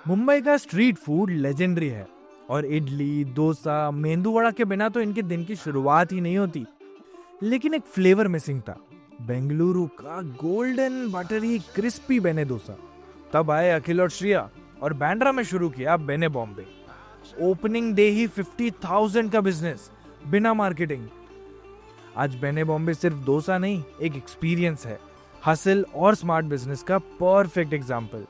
मुंबई का street food legendary है और इडली, डोसा, मेंदू वड़ा के बिना तो इनके दिन की शुरुआत ही नहीं होती। लेकिन एक फ्लेवर मिसिंग था, बेंगलुरु का गोल्डन बटरी क्रिस्पी बेने डोसा। तब आए अखिल और श्रिया और बांद्रा में शुरू किया बेने बॉम्बे। ओपनिंग डे ही 50,000 का बिजनेस, बिना मार्केटिंग। आज बेने बॉम्बे सिर्फ डोसा नहीं, एक एक्सपीरियंस है, हसल और स्मार्ट बिजनेस का perfect example.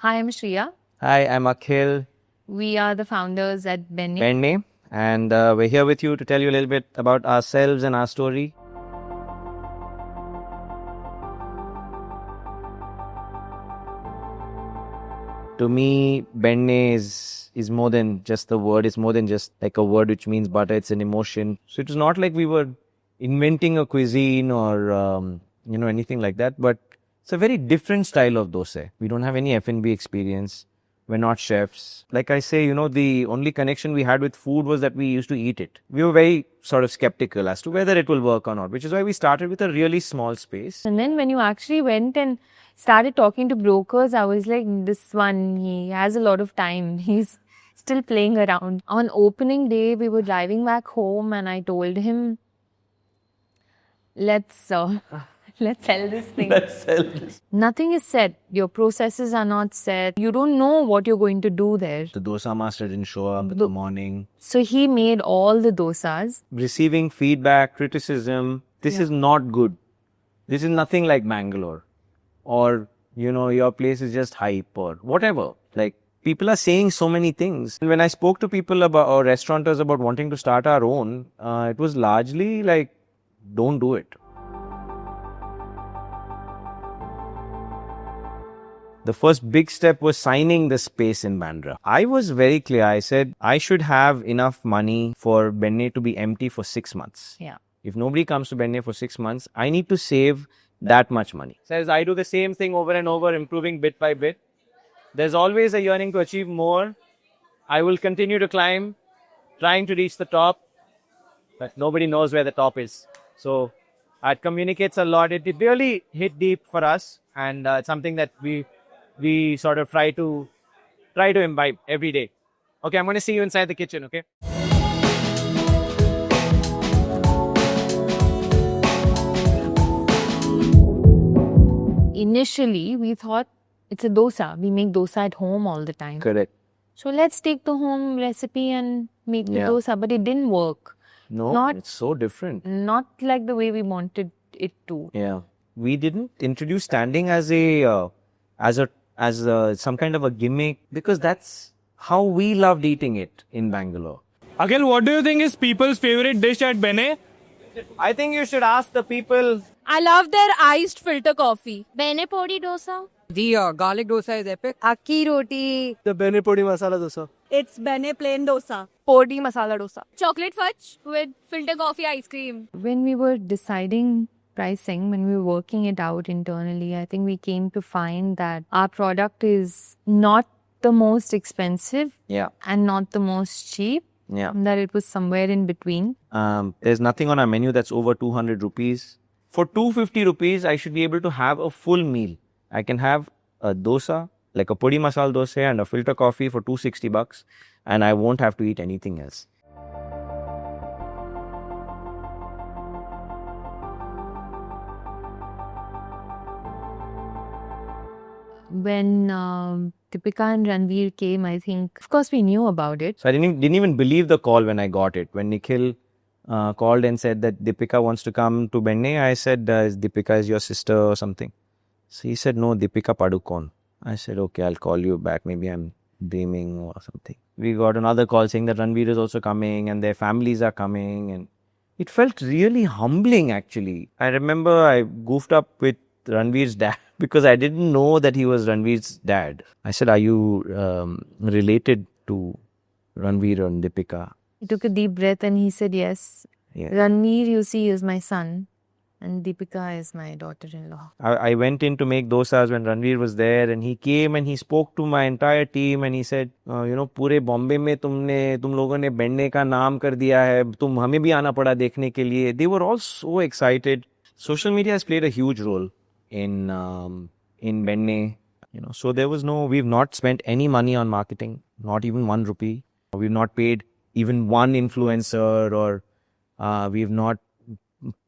Hi, I'm Shriya. Hi, I'm Akhil We are the founders at Benne. Bombay, and we're here with you to tell you a little bit about ourselves and our story. To me, Benne is more than just the word. It's more than just like a word which means butter. It's an emotion. So it was not like we were inventing a cuisine or anything like that. But it's a very different style of dosa. We don't have any F&B experience. We're not chefs. Like I say, the only connection we had with food was that we used to eat it. We were very sort of skeptical as to whether it will work or not, which is why we started with a really small space. And then when you actually went and started talking to brokers, I was like, this one, he has a lot of time. He's still playing around. On opening day, we were driving back home and I told him, let's sell this thing. Let's sell this. Nothing is set. Your processes are not set. You don't know what you're going to do there. The dosa master didn't show up in the morning. So he made all the dosas. Receiving feedback, criticism, this is not good. This is nothing like Bangalore. Or, your place is just hype or whatever. Like, people are saying so many things. And when I spoke to people about, or restaurateurs about wanting to start our own, it was largely like, don't do it. The first big step was signing the space in Bandra. I was very clear. I said, I should have enough money for Benne to be empty for 6 months. Yeah. If nobody comes to Benne for 6 months, I need to save that much money. Says I do the same thing over and over, improving bit by bit. There's always a yearning to achieve more. I will continue to climb, trying to reach the top, but nobody knows where the top is. So it communicates a lot. It really hit deep for us, and it's something that we sort of try to imbibe every day. Okay, I'm going to see you inside the kitchen, okay? Initially, we thought it's a dosa. We make dosa at home all the time. Correct. So let's take the home recipe and make the dosa. But it didn't work. No, it's so different. Not like the way we wanted it to. Yeah. We didn't introduce standing as some kind of a gimmick because that's how we loved eating it in Bangalore. Akhil, what do you think is people's favorite dish at Benne? I think you should ask the people. I love their iced filter coffee. Benne podi dosa. The garlic dosa is epic. Akki roti. The Benne podi masala dosa. It's Benne plain dosa. Podi masala dosa. Chocolate fudge with filter coffee ice cream. When we were deciding pricing, when we were working it out internally, I think we came to find that our product is not the most expensive and not the most cheap. Yeah. That it was somewhere in between. There's nothing on our menu that's over 200 rupees. For 250 rupees, I should be able to have a full meal. I can have a dosa, like a podi masala dosa and a filter coffee for 260 bucks, and I won't have to eat anything else. When Deepika and Ranveer came, I think, of course, we knew about it. So I didn't even believe the call when I got it. When Nikhil called and said that Deepika wants to come to Benne, I said, Deepika is your sister or something. So he said, no, Deepika Padukone. I said, okay, I'll call you back. Maybe I'm dreaming or something. We got another call saying that Ranveer is also coming and their families are coming. And it felt really humbling, actually. I remember I goofed up with Ranveer's dad because I didn't know that he was Ranveer's dad. I said, "Are you related to Ranveer and Deepika?" He took a deep breath and he said, yes. Yeah. Ranveer, you see, is my son. And Deepika is my daughter-in-law. I went in to make dosas when Ranveer was there, and he came and he spoke to my entire team and he said, पूरे बॉम्बे में तुम लोगों ने बेन्ने का नाम कर दिया है, तुम हमें भी आना पड़ा देखने के लिए. They were all so excited. Social media has played a huge role in Benne. So there was we've not spent any money on marketing, not even 1 rupee. We've not paid even one influencer, or we've not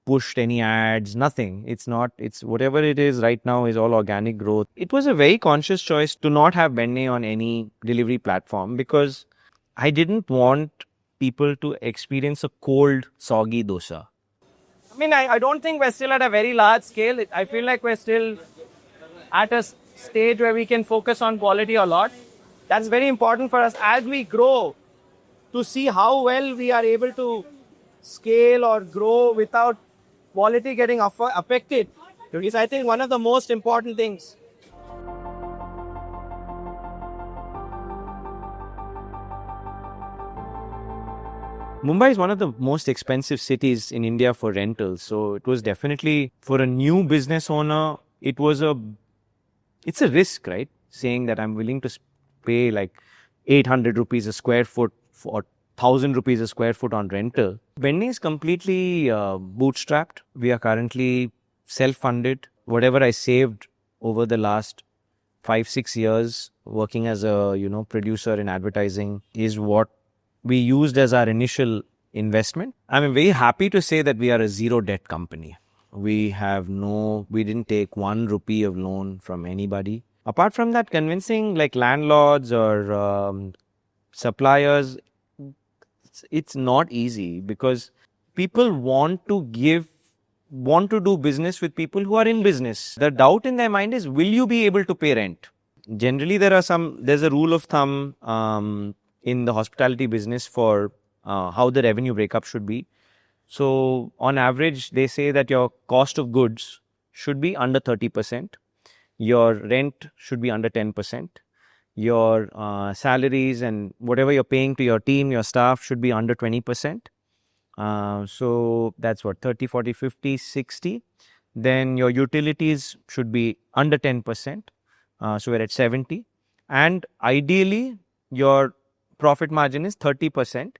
pushed any ads, nothing. It's whatever it is right now is all organic growth. It was a very conscious choice to not have Benne on any delivery platform because I didn't want people to experience a cold, soggy dosa. I mean, I don't think we're still at a very large scale. I feel like we're still at a stage where we can focus on quality a lot. That's very important for us as we grow to see how well we are able to scale or grow without quality getting affected. Because I think one of the most important things. Mumbai is one of the most expensive cities in India for rentals. So it was definitely, for a new business owner, it's a risk, right? Saying that I'm willing to pay like 800 rupees a square foot or 1,000 rupees a square foot on rental. Benne is completely bootstrapped. We are currently self-funded. Whatever I saved over the last 5-6 years working as a producer in advertising is what we used as our initial investment. I'm very happy to say that we are a zero debt company. We didn't take 1 rupee of loan from anybody. Apart from that, convincing like landlords or suppliers, it's not easy because people want to do business with people who are in business. The doubt in their mind is, will you be able to pay rent? Generally, there's a rule of thumb in the hospitality business for how the revenue breakup should be. So on average, they say that your cost of goods should be under 30%. Your rent should be under 10%. Your salaries and whatever you're paying to your team, your staff should be under 20%. So that's what, 30, 40, 50, 60. Then your utilities should be under 10%. So we're at 70. And ideally, your profit margin is 30%.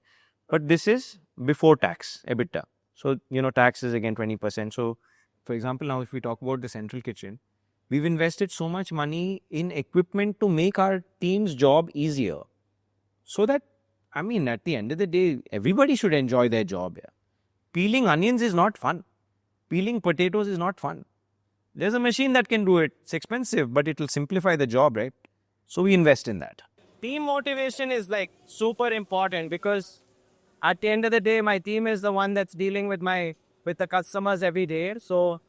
But this is before tax, EBITDA. So, tax is again 20%. So, for example, now if we talk about the central kitchen, we've invested so much money in equipment to make our team's job easier. So that, at the end of the day, everybody should enjoy their job. Yeah. Peeling onions is not fun. Peeling potatoes is not fun. There's a machine that can do it. It's expensive, but it will simplify the job, right? So we invest in that. Team motivation is like super important because at the end of the day, my team is the one that's dealing with the customers every day. So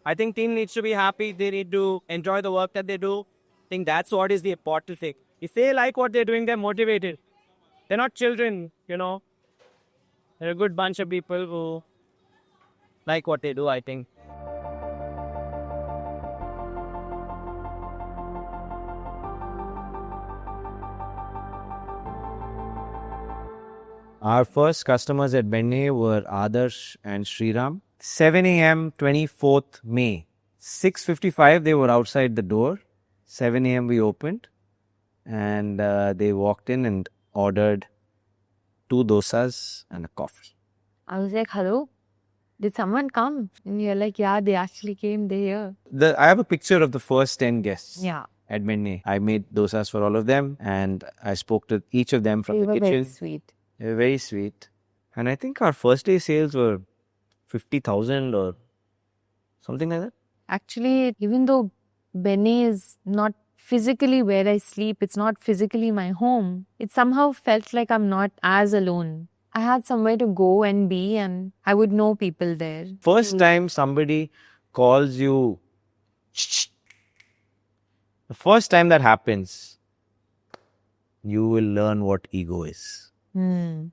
I think team needs to be happy. They need to enjoy the work that they do. I think that's what is the important thing. If they like what they're doing, they're motivated. They're not children, They're a good bunch of people who like what they do, I think. Our first customers at Benne were Adarsh and Sriram. 7 a.m. 24th May. 6:55 they were outside the door. 7 a.m. we opened and they walked in and ordered 2 dosas and a coffee. I was like, hello? Did someone come? And you're like, yeah, they actually came. They're here. I have a picture of the first 10 guests. Yeah. At Benne. I made dosas for all of them and I spoke to each of them from They the were kitchen. very sweet. They were very sweet. And I think our first day sales were 50,000 or something like that. Actually, even though Benne is not physically where I sleep, it's not physically my home, it somehow felt like I'm not as alone. I had somewhere to go and be and I would know people there. First time somebody calls you, the first time that happens, you will learn what ego is. And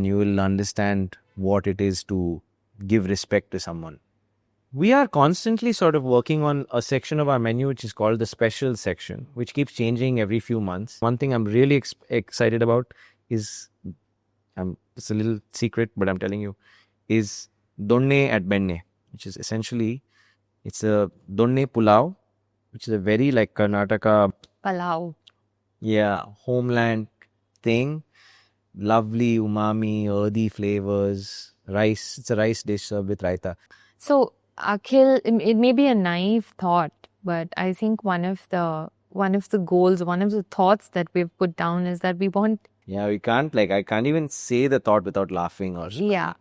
you will understand what it is to give respect to someone. We are constantly sort of working on a section of our menu which is called the special section, which keeps changing every few months. One thing I'm really excited about is, it's a little secret, but I'm telling you, is donne at Benne, which is essentially, it's a donne pulao, which is a very like Karnataka, Palau. yeah, homeland thing. Lovely umami, earthy flavors, rice. It's a rice dish served with raita. So, Akhil, it may be a naive thought, but I think one of the goals, one of the thoughts that we've put down is that we want, Yeah, I can't even say the thought without laughing or yeah,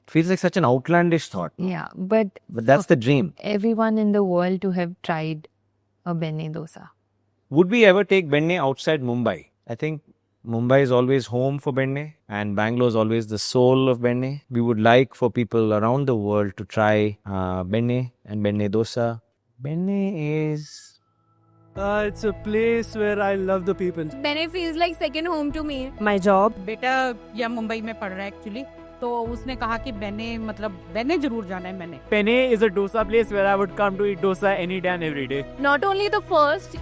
it feels like such an outlandish thought. yeah, but But that's the dream. everyone in the world to have tried a Benne dosa. Would we ever take Benne outside Mumbai? I think Mumbai is always home for Benne and Bangalore is always the soul of Benne. We would like for people around the world to try Benne and Benne dosa. Benne is... It's a place where I love the people. Benne feels like second home to me. My job. बेटा या मुंबई में पढ़ रहा है actually, तो उसने कहा कि बेने मतलब बेने जरूर जाना है मैंने. Benne is a dosa place where I would come to eat dosa any day and every day. Not only the first,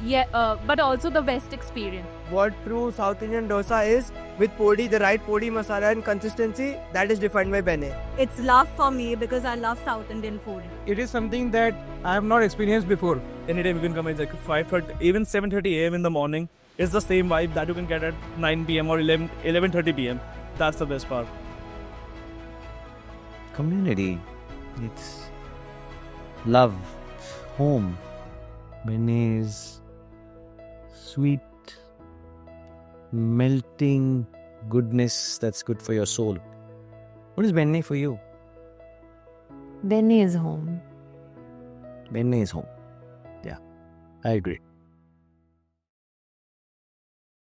but also the best experience. What true South Indian dosa is, with podi, the right podi masala and consistency, that is defined by Benne. It's love for me because I love South Indian food. It is something that I have not experienced before. Anytime you can come, it's like 5:30, even 7:30 a.m. in the morning. It's the same vibe that you can get at 9 p.m. or 11:30 p.m. That's the best part. community. It's love, home. Benne is sweet, melting goodness that's good for your soul. What is Benne for you? Benne is home. Benne is home. Yeah, I agree.